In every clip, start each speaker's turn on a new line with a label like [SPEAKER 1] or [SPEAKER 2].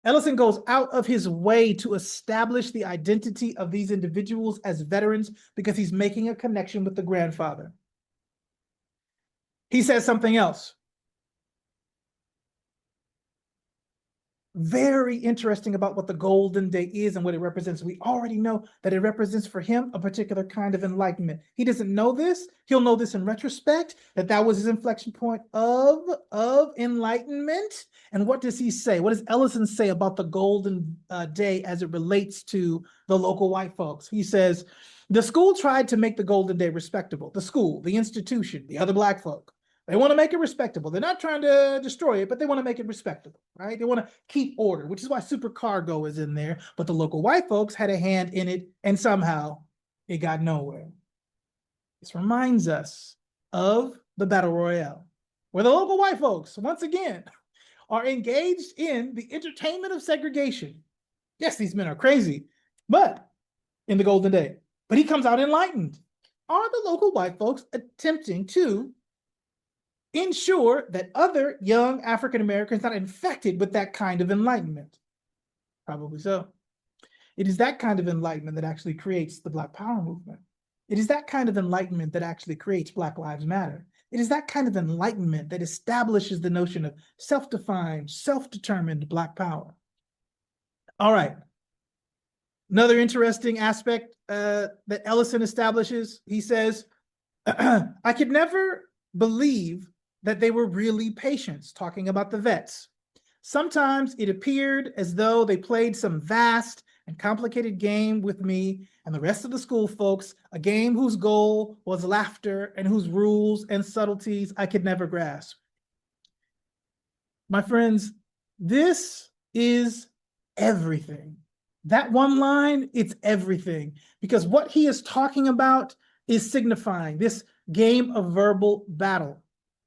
[SPEAKER 1] Ellison goes out of his way to establish the identity of these individuals as veterans because he's making a connection with the grandfather. He says something else. Very interesting about what the golden day is and what it represents. We already know that it represents for him a particular kind of enlightenment. He doesn't know this. He'll know this in retrospect, that was his inflection point of enlightenment. And what does he say? What does Ellison say about the golden day as it relates to the local white folks? He says, the school tried to make the golden day respectable. The school, the institution, the other black folk. They want to make it respectable. They're not trying to destroy it, but they want to make it respectable, right? They want to keep order, which is why supercargo is in there. But the local white folks had a hand in it, and somehow it got nowhere. This reminds us of the Battle Royale, where the local white folks, once again, are engaged in the entertainment of segregation. Yes, these men are crazy, but in the golden day. But he comes out enlightened. Are the local white folks attempting to ensure that other young African Americans are not infected with that kind of enlightenment? Probably so. It is that kind of enlightenment that actually creates the Black Power movement. It is that kind of enlightenment that actually creates Black Lives Matter. It is that kind of enlightenment that establishes the notion of self-defined, self-determined Black power. All right. Another interesting aspect that Ellison establishes, he says, I could never believe that they were really patients, talking about the vets. Sometimes it appeared as though they played some vast and complicated game with me and the rest of the school folks, a game whose goal was laughter and whose rules and subtleties I could never grasp. My friends, this is everything. That one line, it's everything, because what he is talking about is signifying, this game of verbal battle.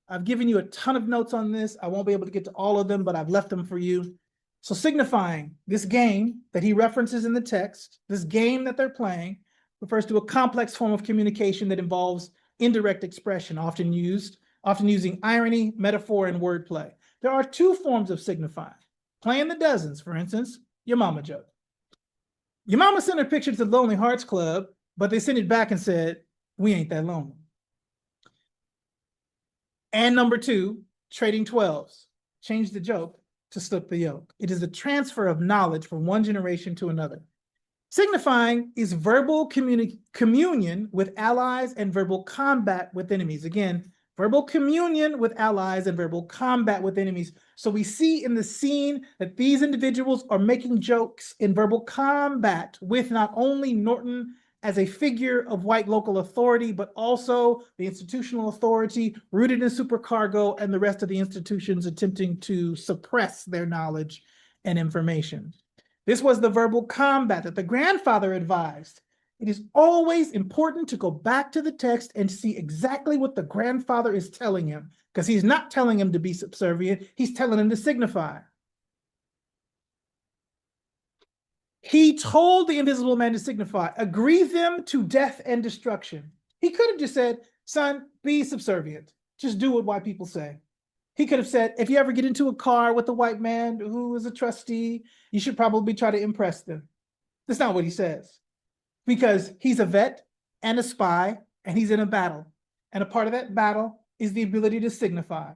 [SPEAKER 1] I've given you a ton of notes on this. I won't be able to get to all of them, but I've left them for you. So signifying, this game that he references in the text, this game that they're playing, refers to a complex form of communication that involves indirect expression, often using irony, metaphor, and wordplay. There are two forms of signifying. Playing the dozens, for instance, your mama joke. Your mama sent her picture to the Lonely Hearts Club, but they sent it back and said, we ain't that lonely. And number two, trading 12s. Change the joke to slip the yoke. It is a transfer of knowledge from one generation to another. Signifying is verbal communion with allies and verbal combat with enemies. Again, verbal communion with allies and verbal combat with enemies. So we see in the scene that these individuals are making jokes in verbal combat with not only Norton as a figure of white local authority, but also the institutional authority rooted in supercargo and the rest of the institutions attempting to suppress their knowledge and information. This was the verbal combat that the grandfather advised. It is always important to go back to the text and see exactly what the grandfather is telling him, because he's not telling him to be subservient, he's telling him to signify. He told the invisible man to signify, agree them to death and destruction. He could have just said, son, be subservient. Just do what white people say. He could have said, if you ever get into a car with a white man who is a trustee, you should probably try to impress them. That's not what he says, because he's a vet and a spy, and he's in a battle. And a part of that battle is the ability to signify.